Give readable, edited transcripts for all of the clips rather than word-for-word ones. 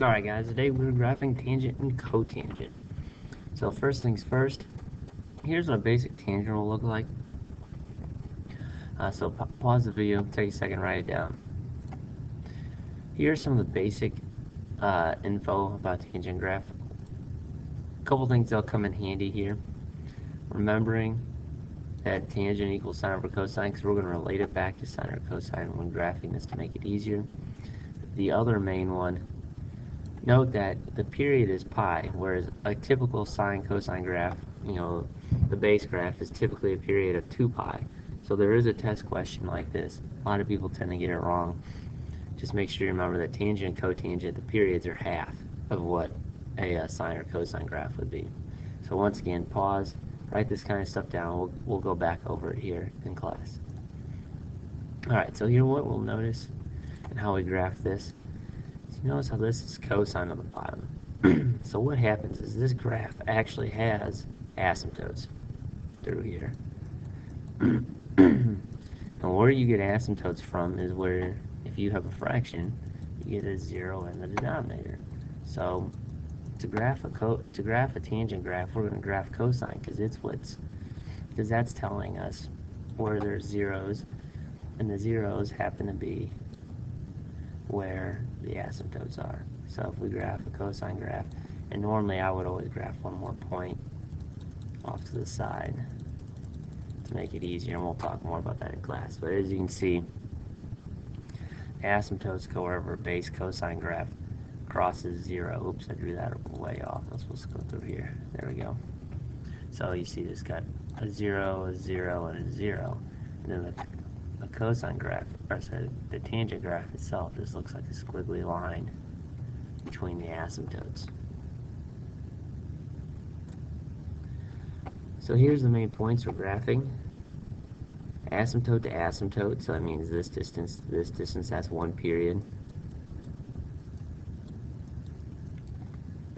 Alright guys, today we're graphing tangent and cotangent. So first things first, here's what a basic tangent will look like. So pause the video, take a second, write it down. Here's some of the basic info about tangent graph. A couple things that'll come in handy here. Remembering that tangent equals sine over cosine, because we're going to relate it back to sine or cosine when graphing this to make it easier. The other main one, note that the period is pi, whereas a typical sine cosine graph, the base graph is typically a period of 2 pi. So there is a test question like this. A lot of people tend to get it wrong. Just make sure you remember that tangent and cotangent, the periods are half of what a sine or cosine graph would be. So once again, pause, write this kind of stuff down. We'll go back over it here in class. Alright, so here what we'll notice and how we graph this. Notice how this is cosine on the bottom. So what happens is this graph actually has asymptotes through here. And where you get asymptotes from is where, if you have a fraction, you get a 0 in the denominator. So to graph a tangent graph, we're going to graph cosine because that's telling us where there's zeros, and the zeros happen to be where the asymptotes are. So if we graph a cosine graph, and normally I would always graph one more point off to the side to make it easier, and we'll talk more about that in class. But as you can see, asymptotes go wherever a base cosine graph crosses 0. Oops, I drew that way off. I'm supposed to go through here. There we go. So you see this got a 0, a 0, and a 0. And then the cosine graph, or sorry, the tangent graph itself just looks like a squiggly line between the asymptotes. So here's the main points for graphing. Asymptote to asymptote, so that means this distance to this distance, that's one period.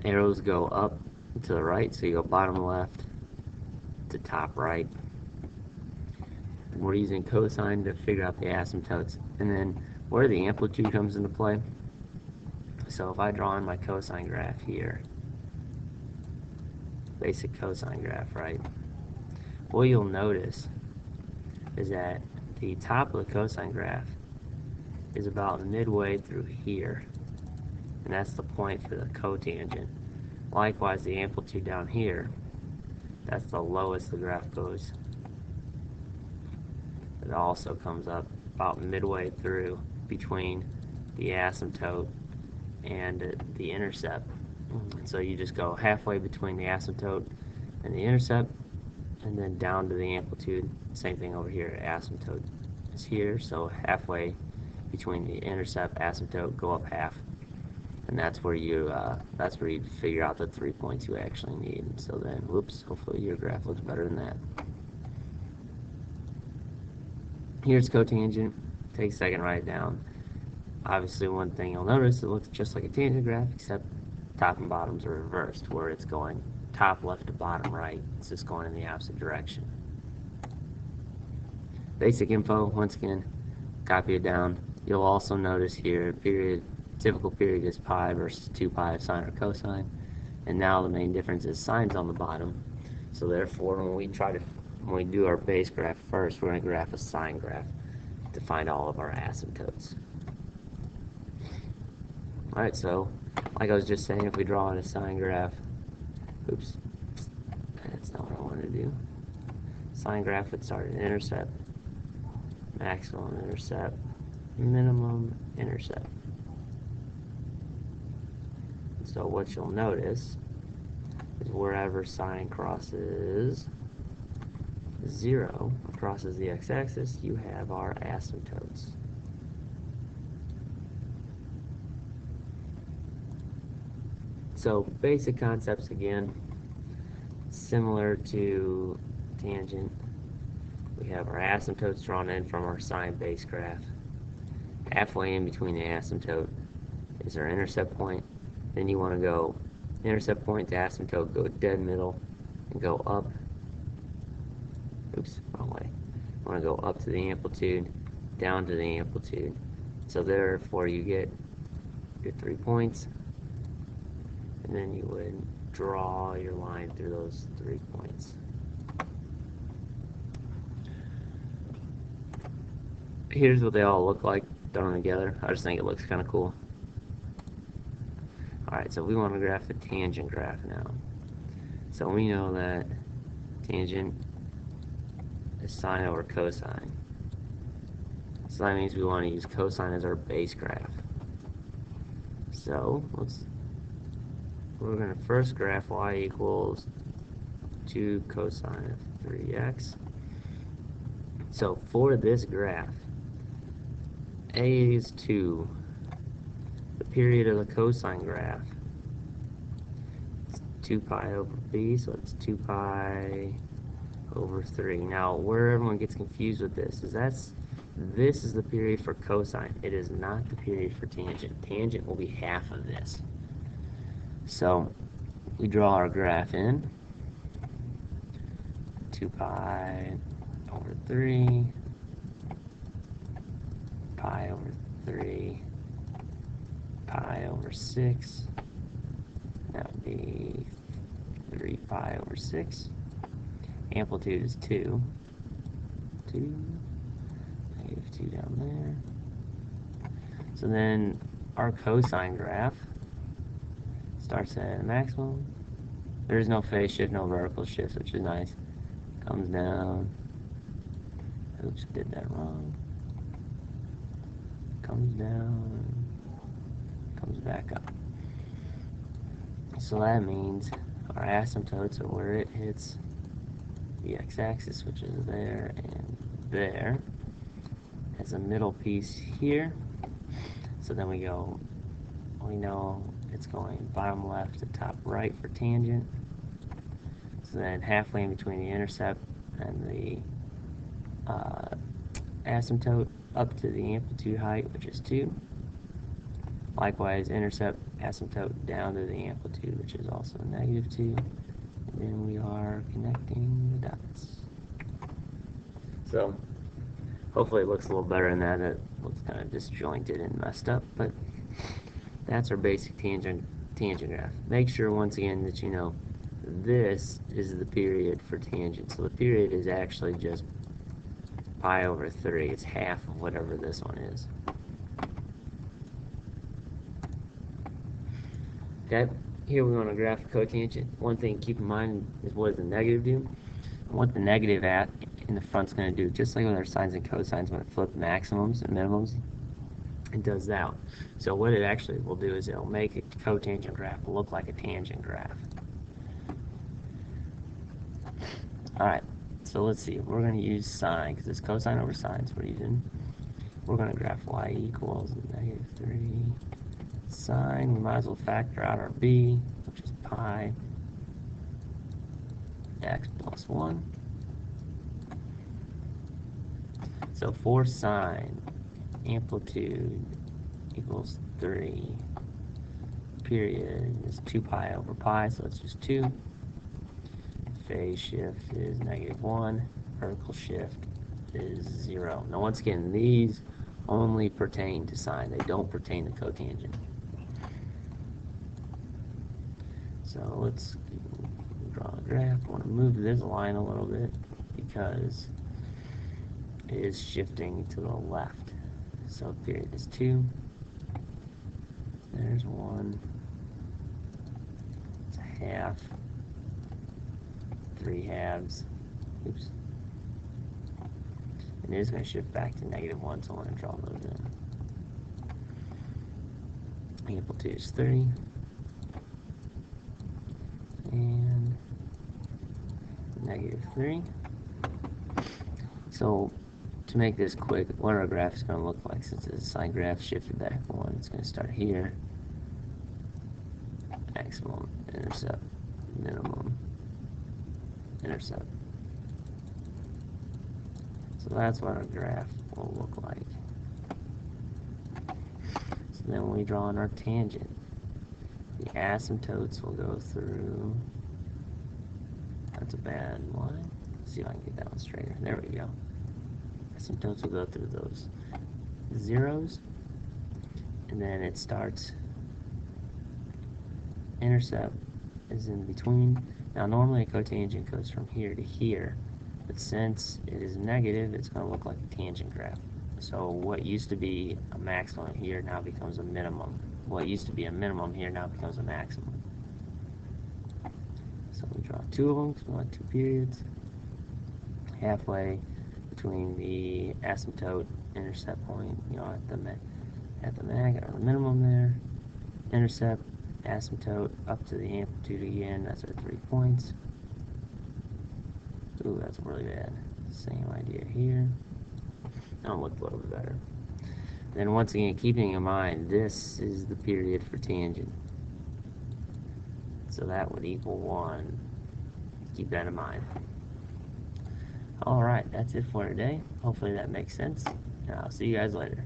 Arrows go up to the right, so you go bottom left to top right. We're using cosine to figure out the asymptotes, and then where the amplitude comes into play. So if I draw in my cosine graph here, basic cosine graph, right? What you'll notice is that the top of the cosine graph is about midway through here, and that's the point for the cotangent. Likewise, the amplitude down here, that's the lowest the graph goes. It also comes up about midway through between the asymptote and the intercept. And so you just go halfway between the asymptote and the intercept, and then down to the amplitude. Same thing over here. Asymptote is here, so halfway between the intercept asymptote, go up half, and that's where you figure out the 3 points you actually need. So then, whoops, hopefully your graph looks better than that. Here's cotangent. Take a second, write it down. Obviously, one thing you'll notice, it looks just like a tangent graph, except top and bottoms are reversed, where it's going top left to bottom right. It's just going in the opposite direction. Basic info, once again, copy it down. You'll also notice here, typical period is pi versus 2 pi of sine or cosine. And now the main difference is sine's on the bottom. So therefore, when we do our base graph first, we're going to graph a sine graph to find all of our asymptotes. Alright, so like I was just saying, if we draw in a sine graph, oops, that's not what I wanted to do. Sine graph would start at intercept, maximum intercept, minimum intercept. So what you'll notice is wherever sine crosses 0, crosses the x-axis, you have our asymptotes. So basic concepts again, similar to tangent. We have our asymptotes drawn in from our sine base graph. Halfway in between the asymptote is our intercept point. Then you want to go intercept point to asymptote, go dead middle, and go up. Oops, wrong way. You want to go up to the amplitude, down to the amplitude. So therefore you get your 3 points, and then you would draw your line through those 3 points. Here's what they all look like thrown together. I just think it looks kind of cool. Alright, so we want to graph the tangent graph now. So we know that tangent is sine over cosine. So that means we want to use cosine as our base graph. So we're going to first graph y equals 2 cosine of 3x. So for this graph, a is 2. The period of the cosine graph is 2 pi over b, so it's 2 pi over 3. Now, where everyone gets confused with this is this is the period for cosine. It is not the period for tangent. Tangent will be half of this. So we draw our graph in 2 pi over 3, pi over 3, pi over 6. That would be 3 pi over 6. Amplitude is 2. 2, negative 2 down there. So then our cosine graph starts at a maximum. There is no phase shift, no vertical shift, which is nice. Comes down. Oops, did that wrong. Comes down. Comes back up. So that means our asymptotes are where it hits the x-axis, which is there and there. Has a middle piece here. So then we know it's going bottom left to top right for tangent. So then halfway in between the intercept and the asymptote up to the amplitude height, which is 2. Likewise, intercept, asymptote down to the amplitude, which is also negative 2. And then we are connecting the dots. So hopefully it looks a little better than that. It looks kind of disjointed and messed up, but that's our basic tangent graph. Make sure once again that you know this is the period for tangent. So the period is actually just pi over 3. It's half of whatever this one is. Okay, here we want to graph the cotangent. One thing to keep in mind is what does the negative do? And what the negative at in the front's going to do, just like with our sines and cosines, when it flips maximums and minimums, it does that. So what it actually will do is it'll make a cotangent graph look like a tangent graph. Alright, so let's see. We're going to use sine, because it's cosine over sine, so we're going to graph y equals negative 3 sine. We might as well factor out our b, which is pi x plus 1. So for sine, amplitude equals 3. Period is 2 pi over pi, so it's just 2. Phase shift is negative 1. Vertical shift is 0. Now once again, these only pertain to sine. They don't pertain to cotangent. So let's draw a graph. I want to move this line a little bit because it is shifting to the left. So period is 2. There's 1. It's a half. 3 halves. Oops. And it is going to shift back to negative 1, so I want to draw those in. Amplitude is 3. And negative 3. So to make this quick, what our graph is going to look like, since it's a sine graph shifted back 1, it's going to start here. Maximum, intercept, minimum, intercept. So that's what our graph will look like. So then when we draw in our tangent, the asymptotes will go through. That's a bad line. Let's see if I can get that one straighter. There we go. Asymptotes will go through those zeros, and then it starts intercept is in between. Now normally a cotangent goes from here to here, but since it is negative, it's going to look like a tangent graph. So what used to be a maximum here now becomes a minimum. What used to be a minimum here now becomes a maximum. So we draw two of them because we want two periods. Halfway between the asymptote intercept point, at the mag or the minimum there. Intercept, asymptote, up to the amplitude again. That's our 3 points. Ooh, that's really bad. Same idea here. That'll look a little bit better. Then once again, keeping in mind, this is the period for tangent. So that would equal 1. Keep that in mind. Alright, that's it for today. Hopefully that makes sense. And I'll see you guys later.